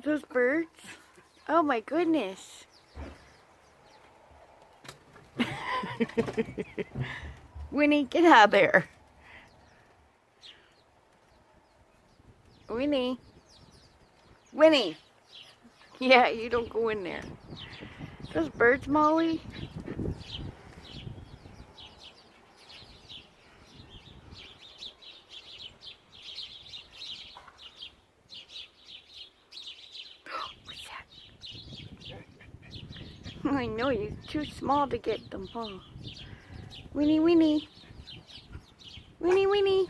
Those birds? Oh my goodness. Winnie, get out of there. Winnie. Winnie. Yeah, you don't go in there. Those birds, Molly? What's that? I know, you're too small to get them, huh? Winnie, Winnie. Winnie, Winnie.